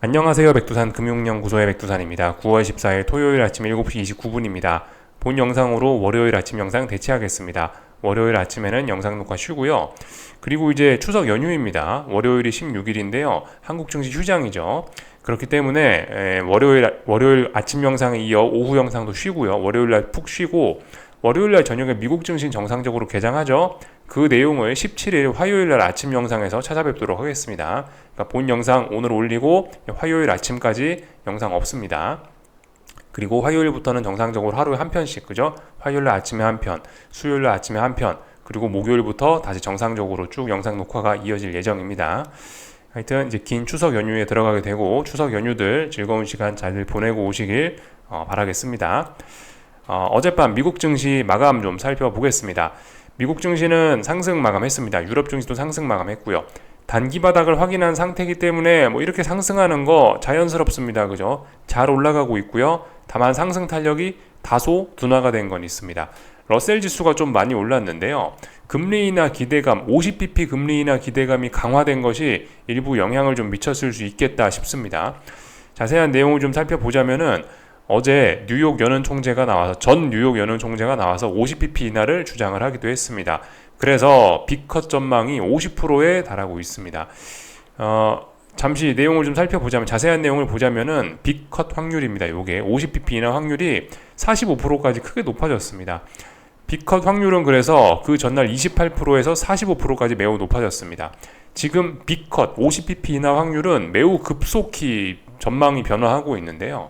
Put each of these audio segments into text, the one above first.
안녕하세요. 백두산 금융연구소의 백두산입니다. 9월 14일 토요일 아침 7시 29분입니다. 본 영상으로 월요일 아침 영상 대체하겠습니다. 월요일 아침에는 영상 녹화 쉬고요. 그리고 이제 추석 연휴입니다. 월요일이 16일인데요. 한국 증시 휴장이죠. 그렇기 때문에 월요일 아침 영상에 이어 오후 영상도 쉬고요. 월요일날 푹 쉬고 월요일날 저녁에 미국 증시 정상적으로 개장하죠. 그 내용을 17일 화요일날 아침 영상에서 찾아뵙도록 하겠습니다. 그러니까 본 영상 오늘 올리고 화요일 아침까지 영상 없습니다. 그리고 화요일부터는 정상적으로 하루에 한 편씩, 그죠? 화요일날 아침에 한 편, 수요일날 아침에 한 편, 그리고 목요일부터 다시 정상적으로 쭉 영상 녹화가 이어질 예정입니다. 하여튼 이제 긴 추석 연휴에 들어가게 되고 추석 연휴들 즐거운 시간 잘 보내고 오시길 바라겠습니다. 어젯밤 미국 증시 마감 좀 살펴보겠습니다. 미국 증시는 상승 마감했습니다. 유럽 증시도 상승 마감했고요. 단기 바닥을 확인한 상태이기 때문에 뭐 이렇게 상승하는 거 자연스럽습니다. 그죠? 잘 올라가고 있고요. 다만 상승 탄력이 다소 둔화가 된 건 있습니다. 러셀 지수가 좀 많이 올랐는데요. 금리 인하 기대감, 50bp 금리 인하 기대감이 강화된 것이 일부 영향을 좀 미쳤을 수 있겠다 싶습니다. 자세한 내용을 좀 살펴보자면은 어제 뉴욕 연은 총재가 나와서 전 뉴욕 연은 총재가 나와서 50bp 인하를 주장을 하기도 했습니다. 그래서 빅컷 전망이 50%에 달하고 있습니다. 잠시 내용을 좀 살펴보자면 자세한 내용을 보자면은 빅컷 확률입니다. 요게 50bp 인하 확률이 45%까지 크게 높아졌습니다. 빅컷 확률은 그래서 그 전날 28%에서 45%까지 매우 높아졌습니다. 지금 빅컷 50bp 인하 확률은 매우 급속히 전망이 변화하고 있는데요.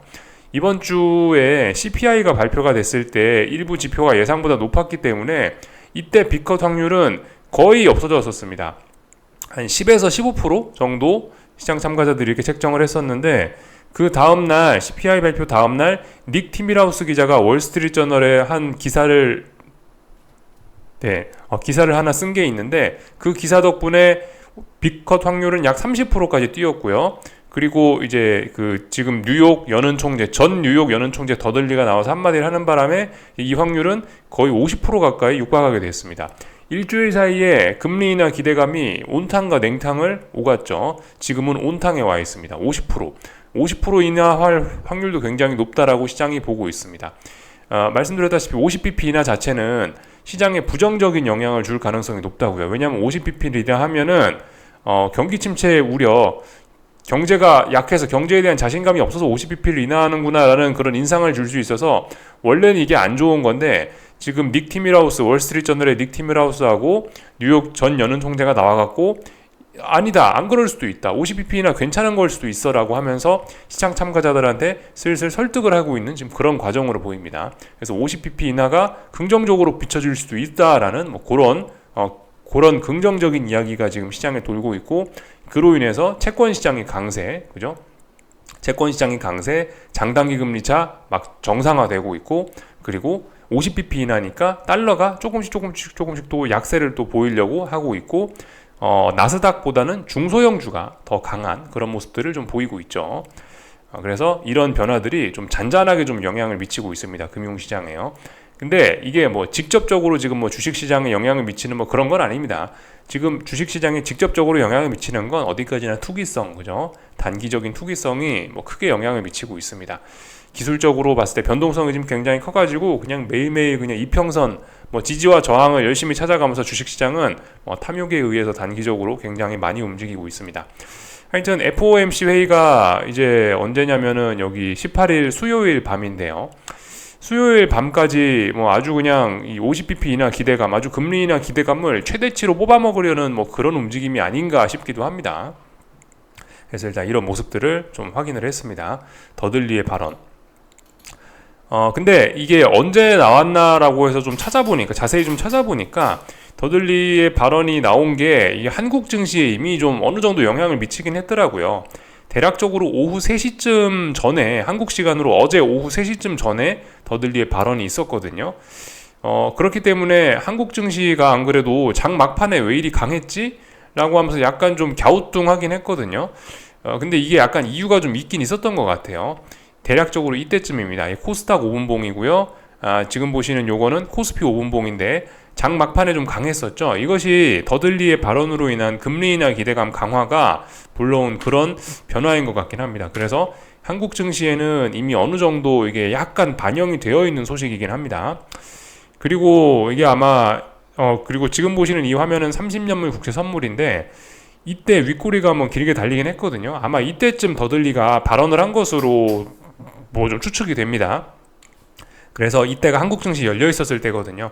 이번 주에 CPI가 발표가 됐을 때 일부 지표가 예상보다 높았기 때문에 이때 빅컷 확률은 거의 없어졌었습니다. 한 10에서 15% 정도 시장 참가자들이 이렇게 책정을 했었는데 그 다음날 CPI 발표 다음날 닉 티밀하우스 기자가 월스트리트저널에 한 기사를 하나 쓴 게 있는데 그 기사 덕분에 빅컷 확률은 약 30%까지 뛰었고요. 그리고 이제 지금 뉴욕 연은 총재, 전 뉴욕 연은 총재 더들리가 나와서 한마디를 하는 바람에 이 확률은 거의 50% 가까이 육박하게 됐습니다. 일주일 사이에 금리 인하 기대감이 온탕과 냉탕을 오갔죠. 지금은 온탕에 와 있습니다. 50% 인하할 확률도 굉장히 높다라고 시장이 보고 있습니다. 말씀드렸다시피 50bp 인하 자체는 시장에 부정적인 영향을 줄 가능성이 높다고요. 왜냐하면 50bp를 인하하면은 경기 침체 우려, 경제가 약해서 경제에 대한 자신감이 없어서 50bp를 인하하는구나 라는 그런 인상을 줄 수 있어서 원래는 이게 안 좋은 건데 지금 닉 티밀하우스, 월스트리트저널의 닉 티밀하우스하고 뉴욕 전 연은 총재가 나와갖고 아니다, 안 그럴 수도 있다, 50bp 인하 괜찮은 걸 수도 있어 라고 하면서 시장 참가자들한테 슬슬 설득을 하고 있는 지금 그런 과정으로 보입니다. 그래서 50bp 인하가 긍정적으로 비춰질 수도 있다라는 뭐 그런 긍정적인 이야기가 지금 시장에 돌고 있고, 그로 인해서 채권 시장이 강세, 그죠? 채권 시장이 강세, 장단기 금리차 막 정상화되고 있고, 그리고 50bp 인하니까 달러가 조금씩 또 약세를 또 보이려고 하고 있고, 나스닥보다는 중소형주가 더 강한 그런 모습들을 좀 보이고 있죠. 그래서 이런 변화들이 좀 잔잔하게 좀 영향을 미치고 있습니다. 금융시장에요. 근데 이게 뭐 직접적으로 지금 뭐 주식시장에 영향을 미치는 뭐 그런 건 아닙니다. 지금 주식시장에 직접적으로 영향을 미치는 건 어디까지나 투기성, 그죠? 단기적인 투기성이 뭐 크게 영향을 미치고 있습니다. 기술적으로 봤을 때 변동성이 지금 굉장히 커가지고 그냥 매일매일 그냥 이평선 뭐 지지와 저항을 열심히 찾아가면서 주식시장은 탐욕에 의해서 단기적으로 굉장히 많이 움직이고 있습니다. 하여튼 FOMC 회의가 이제 언제냐면은 여기 18일 수요일 밤인데요. 수요일 밤까지 뭐 아주 그냥 이 50bp 인하 기대감, 아주 금리 인하 기대감을 최대치로 뽑아먹으려는 뭐 그런 움직임이 아닌가 싶기도 합니다. 그래서 일단 이런 모습들을 좀 확인을 했습니다. 더들리의 발언. 근데 이게 언제 나왔나라고 해서 좀 자세히 좀 찾아보니까 더들리의 발언이 나온 게 이 한국 증시에 이미 좀 어느 정도 영향을 미치긴 했더라고요. 대략적으로 오후 3시쯤 전에, 한국 시간으로 어제 오후 3시쯤 전에 더들리의 발언이 있었거든요. 그렇기 때문에 한국 증시가 안 그래도 장 막판에 왜 이리 강했지? 라고 하면서 약간 좀 갸우뚱하긴 했거든요. 근데 이게 약간 이유가 좀 있긴 있었던 것 같아요. 대략적으로 이때쯤입니다. 코스닥 5분봉이고요. 지금 보시는 요거는 코스피 5분봉인데 장 막판에 좀 강했었죠. 이것이 더들리의 발언으로 인한 금리 인하 기대감 강화가 불러온 그런 변화인 것 같긴 합니다. 그래서 한국 증시에는 이미 어느 정도 이게 약간 반영이 되어 있는 소식이긴 합니다. 그리고 이게 아마 그리고 지금 보시는 이 화면은 30년물 국채 선물인데 이때 윗꼬리가 한번 길게 달리긴 했거든요. 아마 이때쯤 더들리가 발언을 한 것으로 뭐 좀 추측이 됩니다. 그래서 이때가 한국 증시 열려 있었을 때거든요.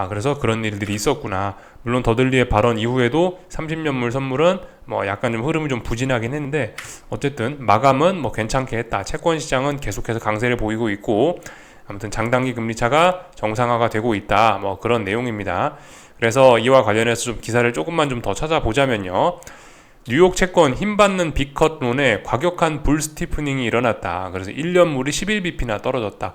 그래서 그런 일들이 있었구나. 물론 더들리의 발언 이후에도 30년물 선물은 뭐 약간 좀 흐름이 좀 부진하긴 했는데 어쨌든 마감은 뭐 괜찮게 했다. 채권 시장은 계속해서 강세를 보이고 있고 아무튼 장단기 금리차가 정상화가 되고 있다. 뭐 그런 내용입니다. 그래서 이와 관련해서 좀 기사를 조금만 좀 더 찾아보자면요. 뉴욕 채권 힘받는 빅컷론에 과격한 불 스티프닝이 일어났다. 그래서 1년물이 11bp나 떨어졌다.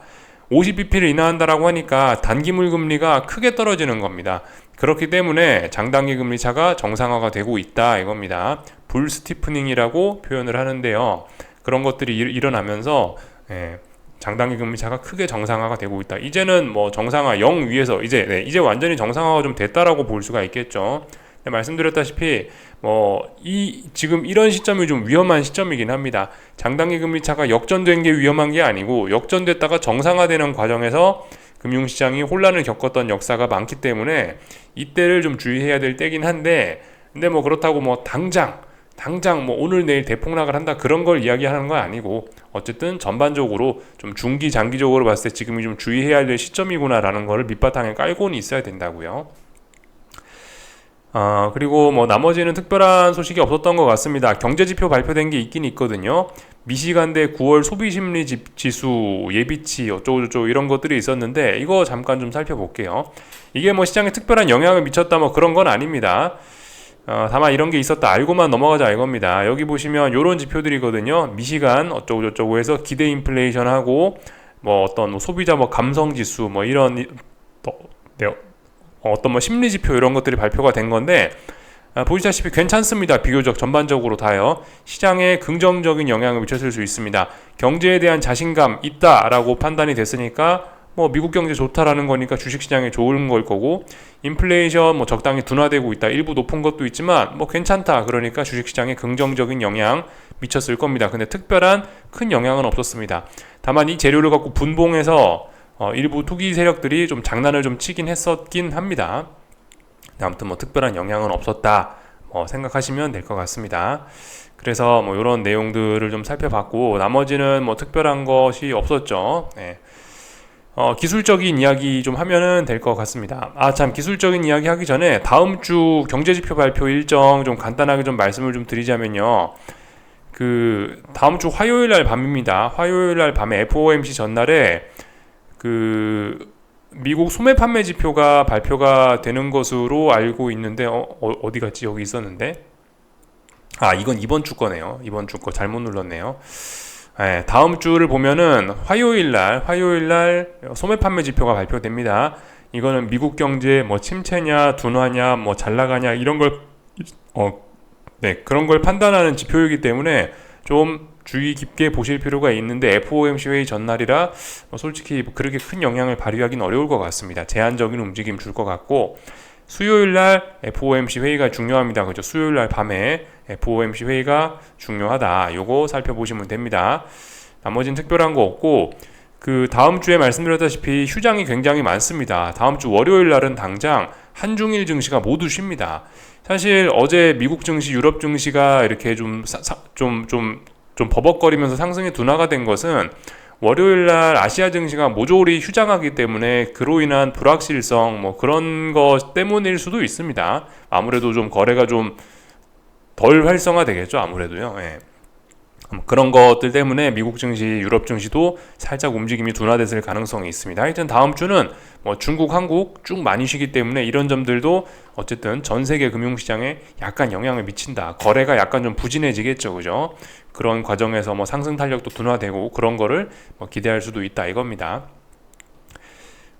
50bp를 인하한다라고 하니까 단기물 금리가 크게 떨어지는 겁니다. 그렇기 때문에 장단기 금리 차가 정상화가 되고 있다 이겁니다. 불 스티프닝이라고 표현을 하는데요. 그런 것들이 일어나면서 장단기 금리 차가 크게 정상화가 되고 있다. 이제는 뭐 정상화 0 위에서 이제 완전히 정상화가 좀 됐다라고 볼 수가 있겠죠. 말씀드렸다시피 지금 이런 시점이 좀 위험한 시점이긴 합니다. 장단기 금리차가 역전된 게 위험한 게 아니고 역전됐다가 정상화되는 과정에서 금융시장이 혼란을 겪었던 역사가 많기 때문에 이때를 좀 주의해야 될 때긴 한데 근데 뭐 그렇다고 뭐 당장 뭐 오늘 내일 대폭락을 한다 그런 걸 이야기하는 건 아니고 어쨌든 전반적으로 좀 중기 장기적으로 봤을 때 지금이 좀 주의해야 될 시점이구나라는 거를 밑바탕에 깔고는 있어야 된다고요. 그리고 뭐 나머지는 특별한 소식이 없었던 것 같습니다. 경제지표 발표된 게 있긴 있거든요. 미시간대 9월 소비심리 지수 예비치 어쩌고저쩌고 이런 것들이 있었는데 이거 잠깐 좀 살펴볼게요. 이게 뭐 시장에 특별한 영향을 미쳤다 뭐 그런 건 아닙니다. 다만 이런 게 있었다 알고만 넘어가자 이겁니다. 여기 보시면 요런 지표들이거든요. 미시간 어쩌고저쩌고 해서 기대 인플레이션하고 뭐 어떤 소비자 뭐 감성지수 뭐 이런 어떤 뭐 심리지표 이런 것들이 발표가 된 건데 보시다시피 괜찮습니다. 비교적 전반적으로 다요. 시장에 긍정적인 영향을 미쳤을 수 있습니다. 경제에 대한 자신감 있다라고 판단이 됐으니까 뭐 미국 경제 좋다라는 거니까 주식시장에 좋은 걸 거고 인플레이션 뭐 적당히 둔화되고 있다. 일부 높은 것도 있지만 뭐 괜찮다. 그러니까 주식시장에 긍정적인 영향 미쳤을 겁니다. 근데 특별한 큰 영향은 없었습니다. 다만 이 재료를 갖고 분봉해서 일부 투기 세력들이 좀 장난을 좀 치긴 했었긴 합니다. 아무튼 뭐 특별한 영향은 없었다 생각하시면 될 것 같습니다. 그래서 뭐 이런 내용들을 좀 살펴봤고 나머지는 뭐 특별한 것이 없었죠. 기술적인 이야기 좀 하면은 될 것 같습니다. 참 기술적인 이야기 하기 전에 다음 주 경제지표 발표 일정 좀 간단하게 좀 말씀을 좀 드리자면요. 다음 주 화요일 날 밤입니다. 화요일 날 밤에 FOMC 전날에 미국 소매 판매 지표가 발표가 되는 것으로 알고 있는데 어디 갔지? 여기 있었는데 이건 이번 주 거네요. 이번 주 거 잘못 눌렀네요. 다음 주를 보면은 화요일 날 소매 판매 지표가 발표됩니다. 이거는 미국 경제 뭐 침체냐 둔화냐 뭐 잘 나가냐 이런 걸 그런 걸 판단하는 지표이기 때문에 좀 주의 깊게 보실 필요가 있는데 FOMC 회의 전날이라 솔직히 그렇게 큰 영향을 발휘하기는 어려울 것 같습니다. 제한적인 움직임 줄 것 같고 수요일날 FOMC 회의가 중요합니다. 그죠? 수요일날 밤에 FOMC 회의가 중요하다. 요거 살펴보시면 됩니다. 나머지는 특별한 거 없고 다음 주에 말씀드렸다시피 휴장이 굉장히 많습니다. 다음 주 월요일 날은 당장 한중일 증시가 모두 쉽니다. 사실 어제 미국 증시, 유럽 증시가 이렇게 좀 버벅거리면서 상승의 둔화가 된 것은 월요일날 아시아 증시가 모조리 휴장하기 때문에 그로 인한 불확실성 뭐 그런 것 때문일 수도 있습니다. 아무래도 좀 거래가 좀 덜 활성화되겠죠. 아무래도요. 그런 것들 때문에 미국 증시, 유럽 증시도 살짝 움직임이 둔화됐을 가능성이 있습니다. 하여튼 다음 주는 뭐 중국, 한국 쭉 많이 쉬기 때문에 이런 점들도 어쨌든 전 세계 금융시장에 약간 영향을 미친다. 거래가 약간 좀 부진해지겠죠, 그죠? 그런 과정에서 뭐 상승 탄력도 둔화되고 그런 거를 기대할 수도 있다 이겁니다.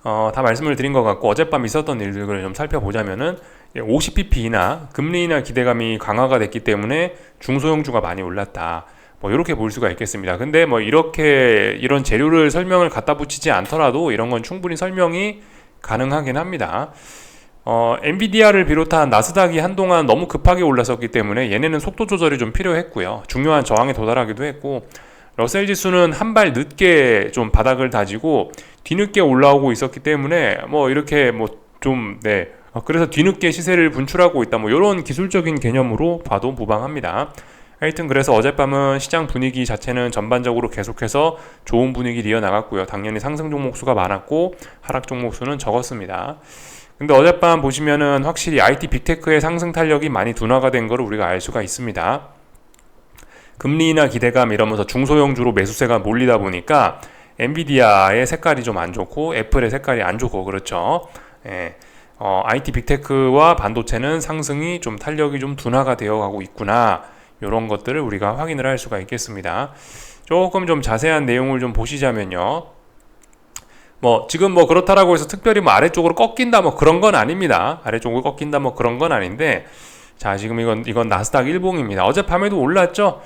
다 말씀을 드린 것 같고 어젯밤 있었던 일들을 좀 살펴보자면은 50bp 인하, 금리 인하 기대감이 강화가 됐기 때문에 중소형주가 많이 올랐다. 이렇게 볼 수가 있겠습니다. 근데 이런 재료를 설명을 갖다 붙이지 않더라도 이런 건 충분히 설명이 가능하긴 합니다. 엔비디아를 비롯한 나스닥이 한동안 너무 급하게 올랐었기 때문에 얘네는 속도 조절이 좀 필요했고요. 중요한 저항에 도달하기도 했고, 러셀 지수는 한 발 늦게 좀 바닥을 다지고 뒤늦게 올라오고 있었기 때문에 뭐 이렇게 그래서 뒤늦게 시세를 분출하고 있다, 뭐 이런 기술적인 개념으로 봐도 무방합니다. 하여튼 그래서 어젯밤은 시장 분위기 자체는 전반적으로 계속해서 좋은 분위기를 이어나갔고요. 당연히 상승 종목 수가 많았고 하락 종목 수는 적었습니다. 근데 어젯밤 보시면은 확실히 IT 빅테크의 상승 탄력이 많이 둔화가 된 걸 우리가 알 수가 있습니다. 금리 인하 기대감 이러면서 중소형주로 매수세가 몰리다 보니까 엔비디아의 색깔이 좀 안 좋고 애플의 색깔이 안 좋고 그렇죠. IT 빅테크와 반도체는 상승이 좀 탄력이 좀 둔화가 되어 가고 있구나, 이런 것들을 우리가 확인을 할 수가 있겠습니다. 조금 좀 자세한 내용을 좀 보시자면요, 지금 그렇다라고 해서 특별히 아래쪽으로 꺾인다 그런 건 아닙니다. 아래쪽으로 꺾인다 그런 건 아닌데, 자, 지금 이건 나스닥 일봉입니다. 어젯밤에도 올랐죠.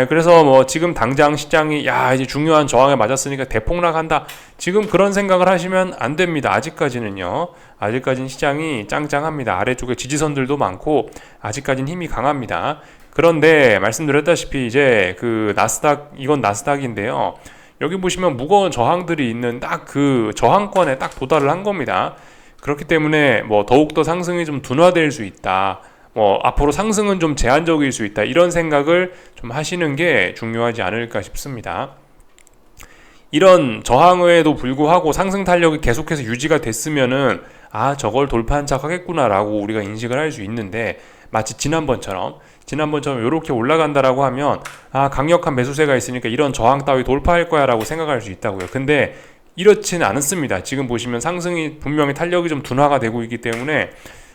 그래서 지금 당장 시장이 이제 중요한 저항에 맞았으니까 대폭락한다, 지금 그런 생각을 하시면 안 됩니다. 아직까지는요. 아직까지는 시장이 짱짱합니다. 아래쪽에 지지선들도 많고 아직까지는 힘이 강합니다. 그런데 말씀드렸다시피 이제 이건 나스닥인데요. 여기 보시면 무거운 저항들이 있는 딱 그 저항권에 딱 도달을 한 겁니다. 그렇기 때문에 더욱더 상승이 좀 둔화될 수 있다, 앞으로 상승은 좀 제한적일 수 있다, 이런 생각을 좀 하시는 게 중요하지 않을까 싶습니다. 이런 저항에도 불구하고 상승 탄력이 계속해서 유지가 됐으면은 저걸 돌파한 척 하겠구나 라고 우리가 인식을 할 수 있는데, 마치 지난번처럼 이렇게 올라간다라고 하면 강력한 매수세가 있으니까 이런 저항 따위 돌파할 거야 라고 생각할 수 있다고요. 근데 이렇지는 않습니다. 지금 보시면 상승이 분명히 탄력이 좀 둔화가 되고 있기 때문에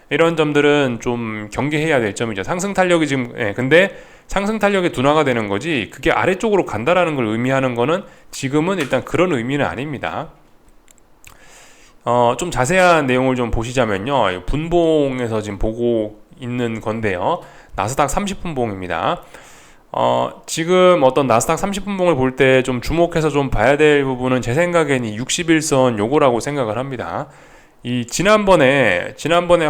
이런 점들은 좀 경계해야 될 점이죠. 상승 탄력이 지금 근데 상승 탄력이 둔화가 되는 거지 그게 아래쪽으로 간다라는 걸 의미하는 거는 지금은 일단 그런 의미는 아닙니다. 좀 자세한 내용을 좀 보시자면요, 분봉에서 지금 보고 있는 건데요, 나스닥 30분봉입니다. 지금 어떤 나스닥 30분봉을 볼 때 좀 주목해서 좀 봐야 될 부분은 제 생각엔 이 61선 요거라고 생각을 합니다. 이 지난번에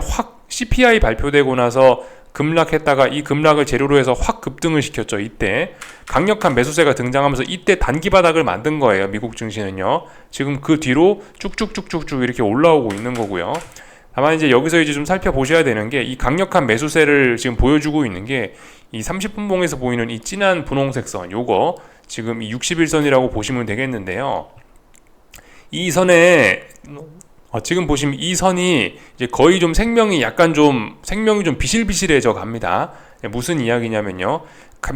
확 CPI 발표되고 나서 급락했다가 이 급락을 재료로 해서 확 급등을 시켰죠. 이때 강력한 매수세가 등장하면서 이때 단기 바닥을 만든 거예요. 미국 증시는요. 지금 그 뒤로 쭉쭉쭉쭉쭉 이렇게 올라오고 있는 거고요. 다만 이제 여기서 이제 좀 살펴보셔야 되는 게, 이 강력한 매수세를 지금 보여주고 있는 게 이 30분봉에서 보이는 이 진한 분홍색 선, 요거 지금 이 61선이라고 보시면 되겠는데요. 이 선에 지금 보시면 이 선이 이제 거의 좀 생명이 좀 비실비실해져 갑니다. 무슨 이야기냐면요,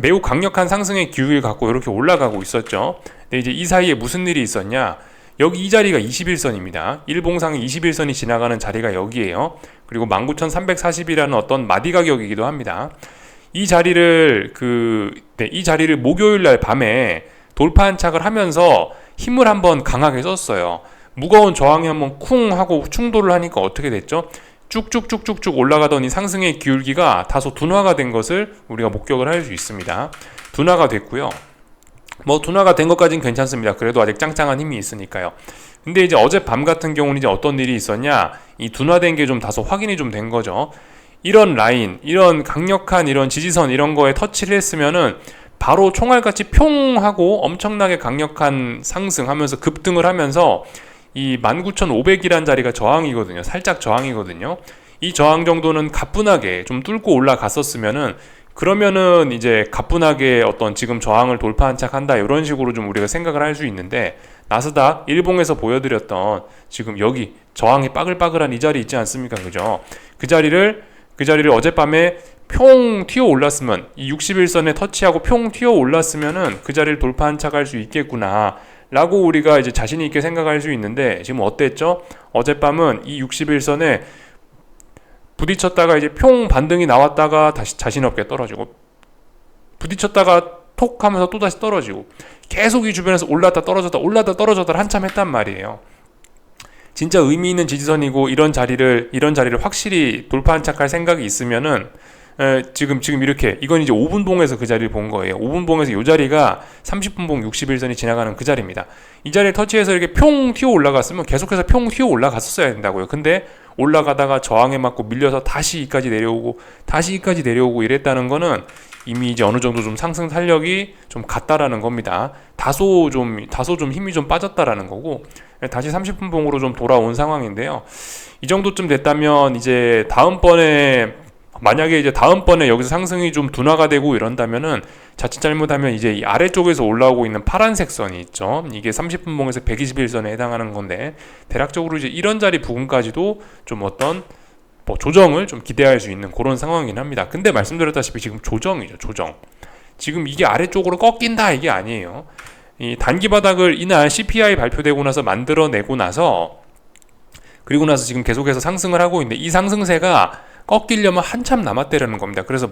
매우 강력한 상승의 기울기를 갖고 이렇게 올라가고 있었죠. 근데 이제 이 사이에 무슨 일이 있었냐, 여기 이 자리가 21선입니다. 일봉상의 21선이 지나가는 자리가 여기에요. 그리고 19,340이라는 어떤 마디 가격이기도 합니다. 이 자리를 목요일 날 밤에 돌파 안착을 하면서 힘을 한번 강하게 썼어요. 무거운 저항이 한번 쿵 하고 충돌을 하니까 어떻게 됐죠? 쭉쭉쭉쭉쭉 올라가던 이 상승의 기울기가 다소 둔화가 된 것을 우리가 목격을 할 수 있습니다. 둔화가 됐고요. 둔화가 된 것까지는 괜찮습니다. 그래도 아직 짱짱한 힘이 있으니까요. 근데 이제 어젯밤 같은 경우는 이제 어떤 일이 있었냐, 이 둔화된 게 좀 다소 확인이 좀 된 거죠. 이런 라인, 이런 강력한 이런 지지선 이런 거에 터치를 했으면은 바로 총알같이 평 하고 엄청나게 강력한 상승하면서 급등을 하면서 이 19,500이란 자리가 저항이거든요. 살짝 저항이거든요. 이 저항 정도는 가뿐하게 좀 뚫고 올라갔었으면은, 그러면은 이제 가뿐하게 어떤 지금 저항을 돌파 안착한다, 이런 식으로 좀 우리가 생각을 할 수 있는데, 나스닥 일봉에서 보여드렸던 지금 여기 저항이 빠글빠글한 이 자리 있지 않습니까? 그죠? 그 자리를 어젯밤에 평 튀어 올랐으면, 이 61선에 터치하고 평 튀어 올랐으면은 그 자리를 돌파 안착할 수 있겠구나 라고 우리가 이제 자신 있게 생각할 수 있는데, 지금 어땠죠? 어젯밤은 이 61선에 부딪혔다가 이제 평 반등이 나왔다가 다시 자신 없게 떨어지고, 부딪혔다가 톡 하면서 또 다시 떨어지고, 계속 이 주변에서 올랐다 떨어졌다 한참 했단 말이에요. 진짜 의미 있는 지지선이고, 이런 자리를 확실히 돌파 안착할 생각이 있으면은 지금 이렇게, 이건 이제 5분봉에서 그 자리를 본 거예요. 5분봉에서 이 자리가 30분봉 61선이 지나가는 그 자리입니다. 이 자리를 터치해서 이렇게 평 튀어 올라갔으면 계속해서 평 튀어 올라갔었어야 된다고요. 근데 올라가다가 저항에 맞고 밀려서 다시 이까지 내려오고 다시 이까지 내려오고 이랬다는 거는 이미 이제 어느 정도 좀 상승 탄력이 좀 갔다라는 겁니다. 다소 좀 힘이 좀 빠졌다라는 거고 다시 30분 봉으로 좀 돌아온 상황인데요. 이 정도쯤 됐다면 이제 만약에 이제 다음번에 여기서 상승이 좀 둔화가 되고 이런다면은 자칫 잘못하면 이제 이 아래쪽에서 올라오고 있는 파란색 선이 있죠. 이게 30분 봉에서 121선에 해당하는 건데 대략적으로 이제 이런 자리 부근까지도 좀 어떤 조정을 좀 기대할 수 있는 그런 상황이긴 합니다. 근데 말씀드렸다시피 지금 조정이죠. 조정. 지금 이게 아래쪽으로 꺾인다 이게 아니에요. 이 단기 바닥을 이날 CPI 발표되고 나서 만들어내고 나서 그리고 나서 지금 계속해서 상승을 하고 있는데 이 상승세가 꺾이려면 한참 남았다라는 겁니다. 그래서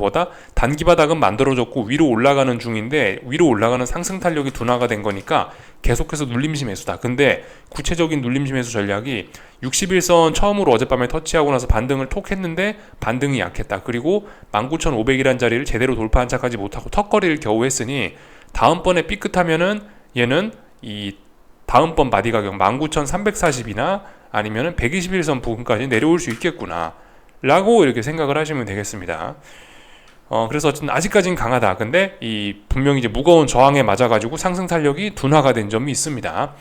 단기 바닥은 만들어졌고 위로 올라가는 중인데 위로 올라가는 상승 탄력이 둔화가 된 거니까 계속해서 눌림시 매수다. 근데 구체적인 눌림시 매수 전략이 61선 처음으로 어젯밤에 터치하고 나서 반등을 톡 했는데 반등이 약했다. 그리고 19,500이란 자리를 제대로 돌파한 차까지 못하고 턱걸이를 겨우 했으니 다음번에 삐끗하면은 얘는 이 다음번 마디 가격 19,340이나 아니면은 121선 부근까지 내려올 수 있겠구나 라고 이렇게 생각을 하시면 되겠습니다. 그래서 어쨌든 아직까지는 강하다. 근데 분명히 이제 무거운 저항에 맞아가지고 상승 탄력이 둔화가 된 점이 있습니다.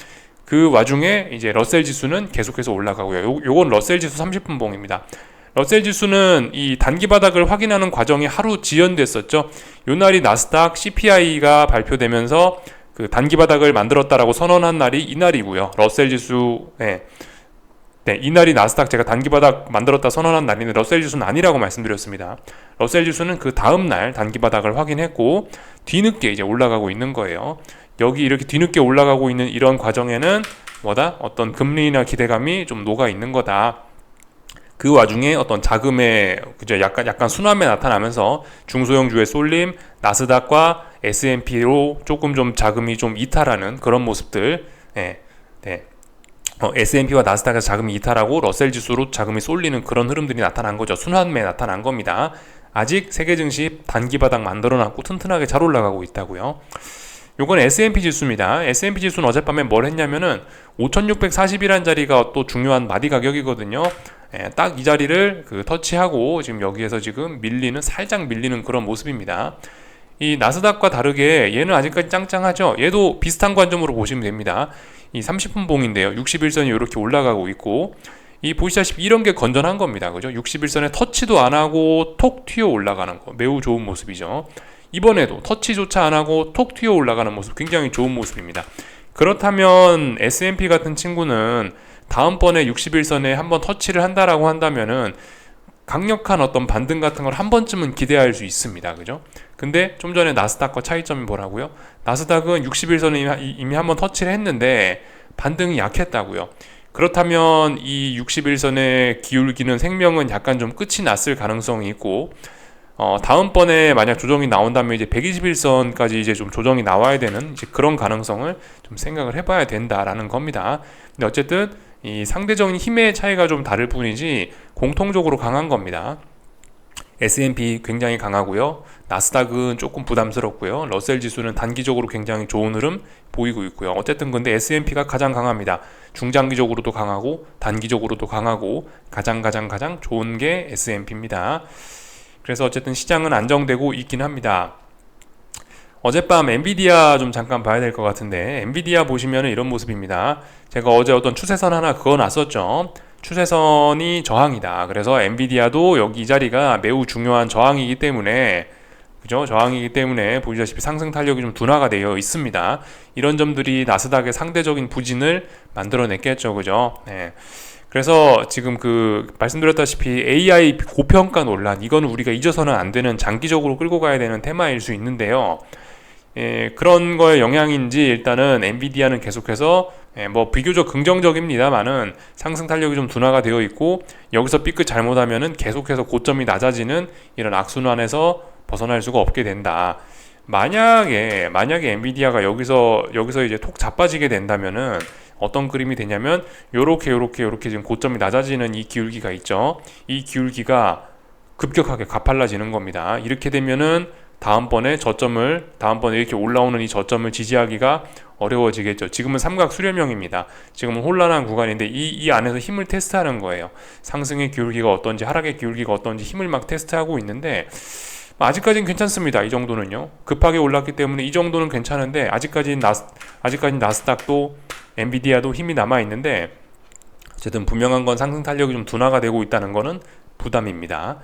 그 와중에 이제 러셀 지수는 계속해서 올라가고요. 요건 러셀 지수 30분 봉입니다. 러셀 지수는 이 단기 바닥을 확인하는 과정이 하루 지연됐었죠. 요날이 나스닥 CPI가 발표되면서 그 단기 바닥을 만들었다라고 선언한 날이 이날이고요. 러셀 지수, 이날이 나스닥 제가 단기 바닥 만들었다 선언한 날인데 러셀 지수는 아니라고 말씀드렸습니다. 러셀 지수는 그 다음날 단기 바닥을 확인했고 뒤늦게 이제 올라가고 있는 거예요. 여기 이렇게 뒤늦게 올라가고 있는 이런 과정에는 어떤 금리나 기대감이 좀 녹아 있는 거다. 그 와중에 어떤 자금의 약간 순환매 나타나면서 중소형주의 쏠림, 나스닥과 S&P로 조금 좀 자금이 좀 이탈하는 그런 모습들. S&P와 나스닥에서 자금이 이탈하고 러셀 지수로 자금이 쏠리는 그런 흐름들이 나타난 거죠. 순환매 나타난 겁니다. 아직 세계 증시 단기 바닥 만들어놨고 튼튼하게 잘 올라가고 있다고요. 요건 S&P 지수입니다. S&P 지수는 어젯밤에 뭘 했냐면은 5640이란 자리가 또 중요한 마디 가격이거든요. 딱 이 자리를 터치하고 지금 여기에서 지금 살짝 밀리는 그런 모습입니다. 이 나스닥과 다르게 얘는 아직까지 짱짱하죠. 얘도 비슷한 관점으로 보시면 됩니다. 이 30분 봉인데요. 61선이 이렇게 올라가고 있고 보시다시피 이런 게 건전한 겁니다. 그죠? 61선에 터치도 안 하고 톡 튀어 올라가는 거 매우 좋은 모습이죠. 이번에도 터치조차 안 하고 톡 튀어 올라가는 모습 굉장히 좋은 모습입니다. 그렇다면 S&P 같은 친구는 다음번에 61선에 한번 터치를 한다라고 한다면은 강력한 어떤 반등 같은 걸 한 번쯤은 기대할 수 있습니다. 그죠? 근데 좀 전에 나스닥과 차이점이 뭐라고요? 나스닥은 61선에 이미 한번 터치를 했는데 반등이 약했다고요. 그렇다면 이 61선의 기울기는 생명은 약간 좀 끝이 났을 가능성이 있고 다음번에 만약 조정이 나온다면 이제 121선까지 이제 좀 조정이 나와야 되는 이제 그런 가능성을 좀 생각을 해봐야 된다라는 겁니다. 근데 어쨌든 이 상대적인 힘의 차이가 좀 다를 뿐이지 공통적으로 강한 겁니다. S&P 굉장히 강하고요. 나스닥은 조금 부담스럽고요. 러셀 지수는 단기적으로 굉장히 좋은 흐름 보이고 있고요. 어쨌든 근데 S&P가 가장 강합니다. 중장기적으로도 강하고 단기적으로도 강하고 가장 좋은 게 S&P입니다. 그래서 어쨌든 시장은 안정되고 있긴 합니다. 어젯밤 엔비디아 좀 잠깐 봐야 될 것 같은데 엔비디아 보시면 이런 모습입니다. 제가 어제 어떤 추세선 하나 그어놨었죠. 추세선이 저항이다. 그래서 엔비디아도 여기 이 자리가 매우 중요한 저항이기 때문에 그죠? 저항이기 때문에 보시다시피 상승 탄력이 좀 둔화가 되어 있습니다. 이런 점들이 나스닥의 상대적인 부진을 만들어냈겠죠. 그죠? 그래서 지금 말씀드렸다시피 AI 고평가 논란 이거는 우리가 잊어서는 안 되는 장기적으로 끌고 가야 되는 테마일 수 있는데요. 그런 거의 영향인지 일단은 엔비디아는 계속해서 비교적 긍정적입니다만은 상승 탄력이 좀 둔화가 되어 있고 여기서 삐끗 잘못하면은 계속해서 고점이 낮아지는 이런 악순환에서 벗어날 수가 없게 된다. 만약에 엔비디아가 여기서 이제 톡 자빠지게 된다면은 어떤 그림이 되냐면 요렇게 지금 고점이 낮아지는 이 기울기가 있죠. 이 기울기가 급격하게 가팔라지는 겁니다. 이렇게 되면은 다음번에 이렇게 올라오는 이 저점을 지지하기가 어려워지겠죠. 지금은 삼각 수렴형입니다. 지금은 혼란한 구간인데 이 안에서 힘을 테스트하는 거예요. 상승의 기울기가 어떤지 하락의 기울기가 어떤지 힘을 막 테스트하고 있는데 아직까지는 괜찮습니다. 이 정도는요. 급하게 올랐기 때문에 이 정도는 괜찮은데 아직까지는 나스닥도 엔비디아도 힘이 남아 있는데 어쨌든 분명한 건 상승 탄력이 좀 둔화가 되고 있다는 거는 부담입니다.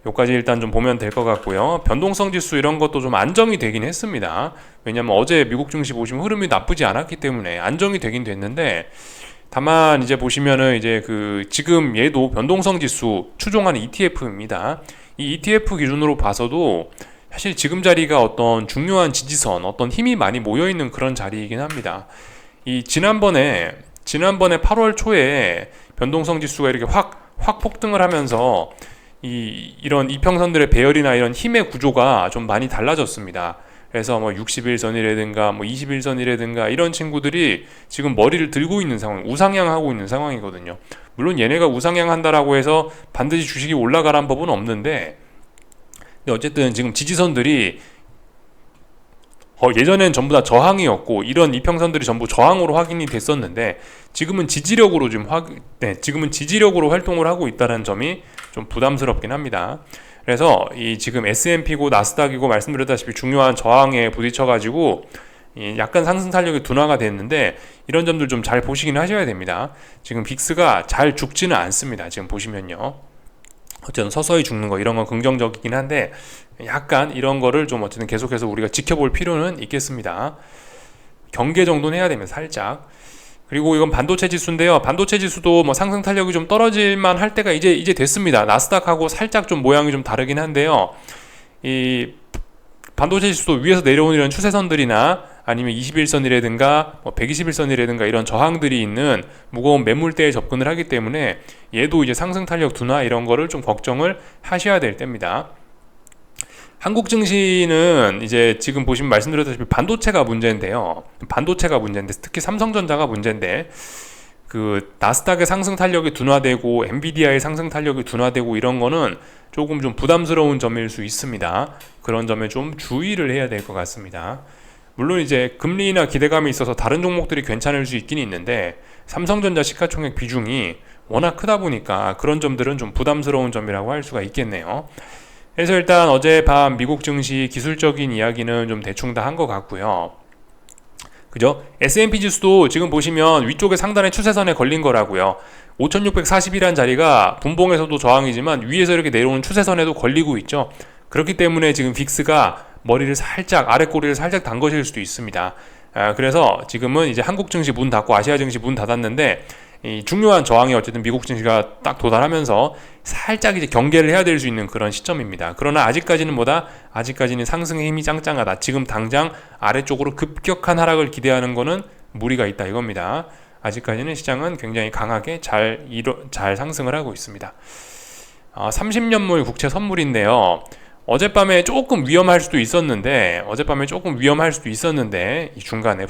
요까지 일단 좀 보면 될 것 같고요. 변동성 지수 이런 것도 좀 안정이 되긴 했습니다. 왜냐면 어제 미국 증시 보시면 흐름이 나쁘지 않았기 때문에 안정이 되긴 됐는데, 다만 이제 보시면은 이제 지금 얘도 변동성 지수 추종하는 ETF입니다. 이 ETF 기준으로 봐서도 사실 지금 자리가 어떤 중요한 지지선, 어떤 힘이 많이 모여 있는 그런 자리이긴 합니다. 이 지난번에 8월 초에 변동성 지수가 이렇게 확 폭등을 하면서 이런 이평선들의 배열이나 이런 힘의 구조가 좀 많이 달라졌습니다. 그래서 60일선이라든가 21선이라든가 이런 친구들이 지금 머리를 들고 있는 상황, 우상향하고 있는 상황이거든요. 물론 얘네가 우상향한다라고 해서 반드시 주식이 올라가란 법은 없는데, 어쨌든 지금 지지선들이 예전엔 전부 다 저항이었고 이런 이평선들이 전부 저항으로 확인이 됐었는데 지금은 지지력으로 활동을 하고 있다는 점이 좀 부담스럽긴 합니다. 그래서 지금 S&P고 나스닥이고 말씀드렸다시피 중요한 저항에 부딪혀가지고 약간 상승 탄력이 둔화가 됐는데 이런 점들 좀 잘 보시긴 하셔야 됩니다. 지금 빅스가 잘 죽지는 않습니다. 지금 보시면요. 어쨌든 서서히 죽는 거 이런 건 긍정적이긴 한데 약간 이런 거를 좀 어쨌든 계속해서 우리가 지켜볼 필요는 있겠습니다. 경계 정도는 해야 됩니다. 살짝. 그리고 이건 반도체 지수인데요. 반도체 지수도 상승 탄력이 좀 떨어질만 할 때가 이제 됐습니다. 나스닥하고 살짝 좀 모양이 좀 다르긴 한데요. 이 반도체 지수도 위에서 내려오는 이런 추세선들이나 아니면 21선이라든가 121선이라든가 이런 저항들이 있는 무거운 매물대에 접근을 하기 때문에 얘도 이제 상승 탄력 둔화 이런 거를 좀 걱정을 하셔야 될 때입니다. 한국 증시는 이제 지금 보시면 말씀드렸다시피 반도체가 문제인데 특히 삼성전자가 문제인데 나스닥의 상승 탄력이 둔화되고 엔비디아의 상승 탄력이 둔화되고 이런 거는 조금 좀 부담스러운 점일 수 있습니다. 그런 점에 좀 주의를 해야 될 것 같습니다. 물론 이제 금리나 기대감이 있어서 다른 종목들이 괜찮을 수 있긴 있는데 삼성전자 시가총액 비중이 워낙 크다 보니까 그런 점들은 좀 부담스러운 점이라고 할 수가 있겠네요. 그래서 일단 어젯밤 미국 증시 기술적인 이야기는 좀 대충 다 한 것 같고요. 그죠? S&P 지수도 지금 보시면 위쪽에 상단의 추세선에 걸린 거라고요. 5640이란 자리가 분봉에서도 저항이지만 위에서 이렇게 내려오는 추세선에도 걸리고 있죠. 그렇기 때문에 지금 빅스가 아랫꼬리를 살짝 단 것일 수도 있습니다. 그래서 지금은 이제 한국 증시 문 닫고 아시아 증시 문 닫았는데 이 중요한 저항이 어쨌든 미국 증시가 딱 도달하면서 살짝 이제 경계를 해야 될 수 있는 그런 시점입니다. 그러나 아직까지는 상승의 힘이 짱짱하다. 지금 당장 아래쪽으로 급격한 하락을 기대하는 거는 무리가 있다 이겁니다. 아직까지는 시장은 굉장히 강하게 잘 상승을 하고 있습니다. 30년물 국채 선물인데요. 어젯밤에 조금 위험할 수도 있었는데 이 중간에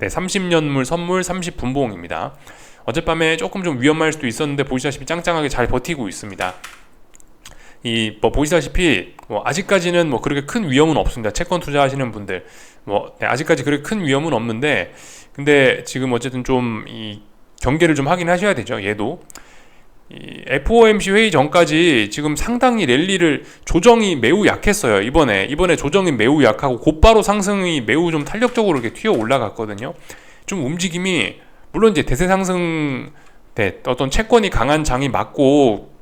30년물 선물 30분봉입니다. 어젯밤에 조금 좀 위험할 수도 있었는데 보시다시피 짱짱하게 잘 버티고 있습니다. 보시다시피 아직까지는 그렇게 큰 위험은 없습니다. 채권 투자하시는 분들 아직까지 그렇게 큰 위험은 없는데 근데 지금 어쨌든 좀 이 경계를 좀 하긴 하셔야 되죠. 얘도 FOMC 회의 전까지 지금 상당히 조정이 매우 약했어요. 이번에 조정이 매우 약하고 곧바로 상승이 매우 좀 탄력적으로 이렇게 튀어 올라갔거든요. 좀 움직임이 물론 이제 대세 상승 어떤 채권이 강한 장이 맞고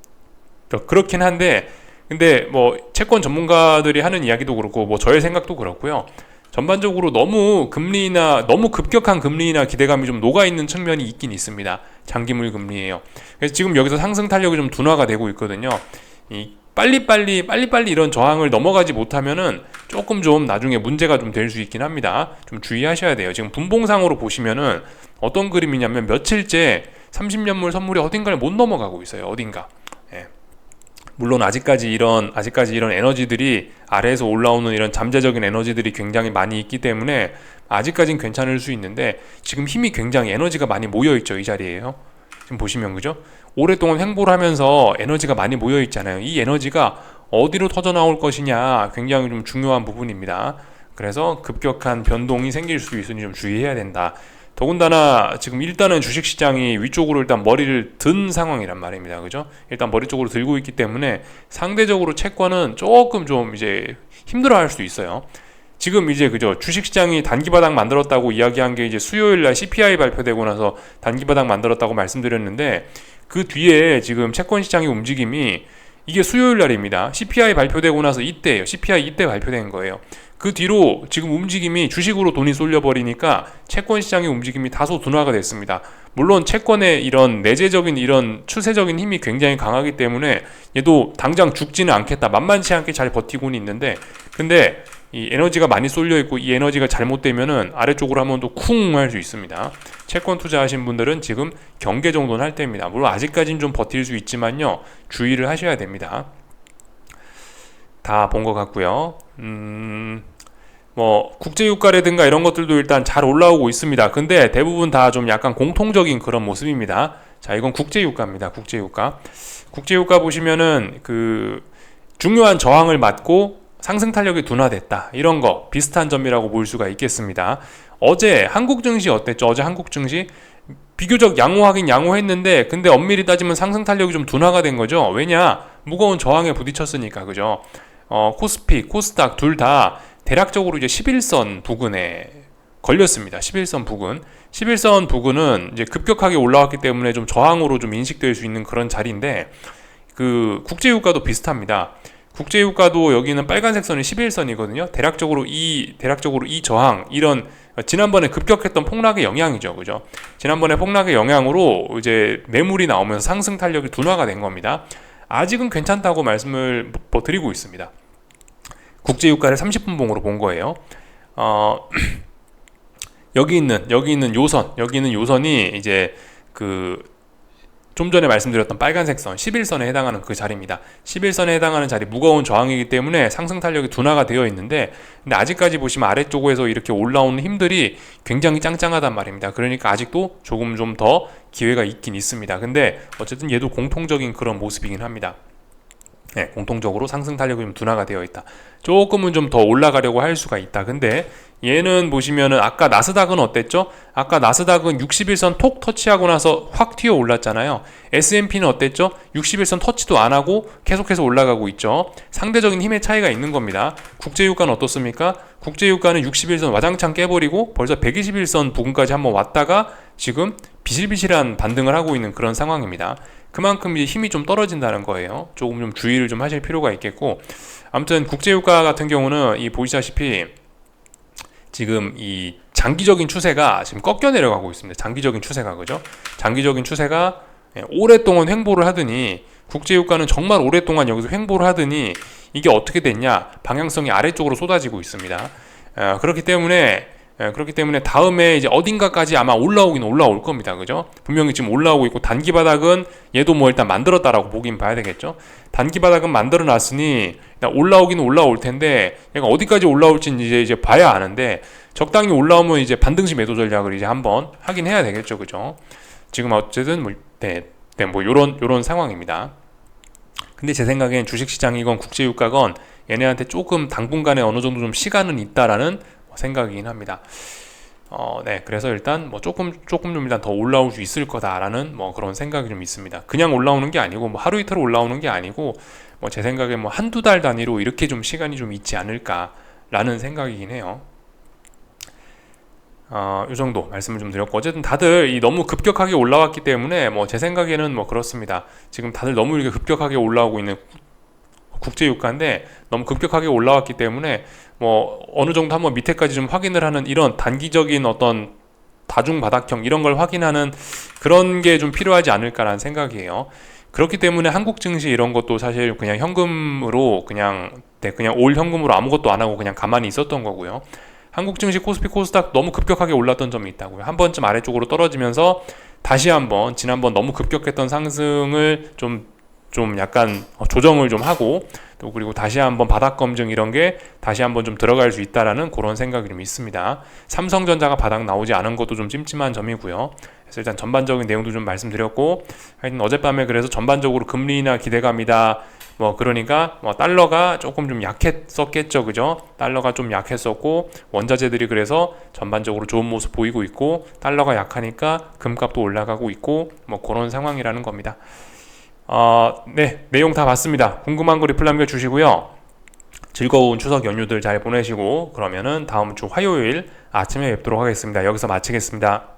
그렇긴 한데 근데 채권 전문가들이 하는 이야기도 그렇고 저의 생각도 그렇고요. 전반적으로 너무 급격한 금리나 기대감이 좀 녹아있는 측면이 있긴 있습니다. 장기물 금리예요. 그래서 지금 여기서 상승 탄력이 좀 둔화가 되고 있거든요. 빨리빨리 이런 저항을 넘어가지 못하면은 조금 좀 나중에 문제가 좀 될 수 있긴 합니다. 좀 주의하셔야 돼요. 지금 분봉상으로 보시면은 어떤 그림이냐면 며칠째 30년물 선물이 어딘가를 못 넘어가고 있어요. 어딘가. 물론 아직까지 이런 에너지들이 아래에서 올라오는 이런 잠재적인 에너지들이 굉장히 많이 있기 때문에 아직까지는 괜찮을 수 있는데 지금 힘이 굉장히 에너지가 많이 모여 있죠. 이 자리에요. 지금 보시면 그죠? 오랫동안 횡보를 하면서 에너지가 많이 모여 있잖아요. 이 에너지가 어디로 터져 나올 것이냐 굉장히 좀 중요한 부분입니다. 그래서 급격한 변동이 생길 수 있으니 좀 주의해야 된다. 더군다나 지금 일단은 주식시장이 위쪽으로 일단 머리를 든 상황이란 말입니다. 그죠? 일단 머리 쪽으로 들고 있기 때문에 상대적으로 채권은 조금 좀 이제 힘들어할 수도 있어요. 지금 이제 그죠? 주식시장이 단기바닥 만들었다고 이야기한 게 이제 수요일날 CPI 발표되고 나서 단기바닥 만들었다고 말씀드렸는데 그 뒤에 지금 채권시장의 움직임이 이게 수요일날입니다. CPI 발표되고 나서 이때예요. CPI 이때 발표된 거예요. 그 뒤로 지금 움직임이 주식으로 돈이 쏠려버리니까 채권 시장의 움직임이 다소 둔화가 됐습니다. 물론 채권의 이런 내재적인 이런 추세적인 힘이 굉장히 강하기 때문에 얘도 당장 죽지는 않겠다, 만만치 않게 잘 버티고는 있는데, 근데 이 에너지가 많이 쏠려 있고 이 에너지가 잘못되면은 아래쪽으로 한번 또 쿵 할 수 있습니다. 채권 투자하신 분들은 지금 경계 정도는 할 때입니다. 물론 아직까지는 좀 버틸 수 있지만요, 주의를 하셔야 됩니다. 다 본 것 같고요. 뭐 국제유가라든가 이런 것들도 일단 잘 올라오고 있습니다. 근데 대부분 다 좀 약간 공통적인 그런 모습입니다. 자, 이건 국제유가입니다. 국제유가. 국제유가 보시면은 그 중요한 저항을 맞고 상승 탄력이 둔화됐다, 이런 거 비슷한 점이라고 볼 수가 있겠습니다. 어제 한국 증시 어땠죠? 어제 한국 증시 비교적 양호하긴 양호했는데, 근데 엄밀히 따지면 상승 탄력이 좀 둔화가 된 거죠. 왜냐? 무거운 저항에 부딪혔으니까. 그죠? 코스피, 코스닥 둘 다 대략적으로 이제 11선 부근에 걸렸습니다. 11선 부근. 11선 부근은 이제 급격하게 올라왔기 때문에 좀 저항으로 좀 인식될 수 있는 그런 자리인데, 그 국제유가도 비슷합니다. 국제유가도 여기는 빨간색 선이 11선이거든요. 대략적으로 이 저항, 이런 지난번에 급격했던 폭락의 영향이죠. 그죠? 지난번에 폭락의 영향으로 이제 매물이 나오면서 상승 탄력이 둔화가 된 겁니다. 아직은 괜찮다고 말씀을 드리고 있습니다. 국제유가를 30분 봉으로 본 거예요. 여기 있는 요선이 이제 그 좀 전에 말씀드렸던 빨간색 선 11선에 해당하는 그 자리입니다. 11선에 해당하는 자리, 무거운 저항이기 때문에 상승 탄력이 둔화가 되어 있는데, 근데 아직까지 보시면 아래쪽에서 이렇게 올라오는 힘들이 굉장히 짱짱하단 말입니다. 그러니까 아직도 조금 좀 더 기회가 있긴 있습니다. 근데 어쨌든 얘도 공통적인 그런 모습이긴 합니다. 네, 공통적으로 상승 탄력이 좀 둔화가 되어 있다. 조금은 좀 더 올라가려고 할 수가 있다. 근데 얘는 보시면은 아까 나스닥은 어땠죠? 아까 나스닥은 61선 톡 터치하고 나서 확 튀어 올랐잖아요. S&P는 어땠죠? 61선 터치도 안 하고 계속해서 올라가고 있죠. 상대적인 힘의 차이가 있는 겁니다. 국제유가는 어떻습니까? 국제유가는 61선 와장창 깨버리고 벌써 121선 부근까지 한번 왔다가 지금 비실비실한 반등을 하고 있는 그런 상황입니다. 그만큼 이제 힘이 좀 떨어진다는 거예요. 조금 좀 주의를 좀 하실 필요가 있겠고, 아무튼 국제유가 같은 경우는 이 보시다시피 지금 이 장기적인 추세가 지금 꺾여 내려가고 있습니다. 장기적인 추세가, 그죠? 장기적인 추세가 오랫동안 횡보를 하더니, 국제유가는 정말 오랫동안 여기서 횡보를 하더니 이게 어떻게 됐냐? 방향성이 아래쪽으로 쏟아지고 있습니다. 그렇기 때문에 다음에 이제 어딘가까지 아마 올라오긴 올라올 겁니다. 그죠? 분명히 지금 올라오고 있고, 단기 바닥은 얘도 뭐 일단 만들었다라고 보긴 봐야 되겠죠? 단기 바닥은 만들어 놨으니 올라오긴 올라올 텐데, 얘가 어디까지 올라올지는 이제 봐야 아는데, 적당히 올라오면 이제 반등시 매도 전략을 이제 한번 하긴 해야 되겠죠. 그죠? 지금 어쨌든 뭐 요런 상황입니다. 근데 제 생각엔 주식시장이건 국제유가건 얘네한테 조금 당분간에 어느 정도 좀 시간은 있다라는 생각이긴 합니다. 네, 그래서 일단 뭐 조금 좀 일단 더 올라올 수 있을 거다라는 뭐 그런 생각이 좀 있습니다. 그냥 올라오는 게 아니고, 뭐 하루 이틀 올라오는 게 아니고, 뭐 제 생각에 뭐 한두 달 단위로 이렇게 좀 시간이 좀 있지 않을까라는 생각이긴 해요. 이 정도 말씀을 좀 드렸고, 어쨌든 다들 이 너무 급격하게 올라왔기 때문에 뭐 제 생각에는 뭐 그렇습니다. 지금 다들 너무 이렇게 급격하게 올라오고 있는 국제유가인데, 너무 급격하게 올라왔기 때문에 뭐 어느 정도 한번 밑에까지 좀 확인을 하는, 이런 단기적인 어떤 다중바닥형 이런 걸 확인하는 그런 게 좀 필요하지 않을까라는 생각이에요. 그렇기 때문에 한국 증시 이런 것도 사실 그냥 현금으로 그냥 올 현금으로 아무것도 안 하고 그냥 가만히 있었던 거고요. 한국 증시 코스피 코스닥 너무 급격하게 올랐던 점이 있다고요. 한 번쯤 아래쪽으로 떨어지면서 다시 한번 지난번 너무 급격했던 상승을 좀 약간 조정을 좀 하고, 또 그리고 다시 한번 바닥 검증 이런 게 다시 한번 좀 들어갈 수 있다라는 그런 생각이 좀 있습니다. 삼성전자가 바닥 나오지 않은 것도 좀 찜찜한 점이고요. 그래서 일단 전반적인 내용도 좀 말씀드렸고, 하여튼 어젯밤에 그래서 전반적으로 금리나 기대감이다, 뭐 그러니까 뭐 달러가 조금 좀 약했었겠죠, 그죠? 달러가 좀 약했었고 원자재들이 그래서 전반적으로 좋은 모습 보이고 있고 달러가 약하니까 금값도 올라가고 있고 뭐 그런 상황이라는 겁니다. 네, 내용 다 봤습니다. 궁금한 거 리플 남겨주시고요. 즐거운 추석 연휴들 잘 보내시고 그러면은 다음 주 화요일 아침에 뵙도록 하겠습니다. 여기서 마치겠습니다.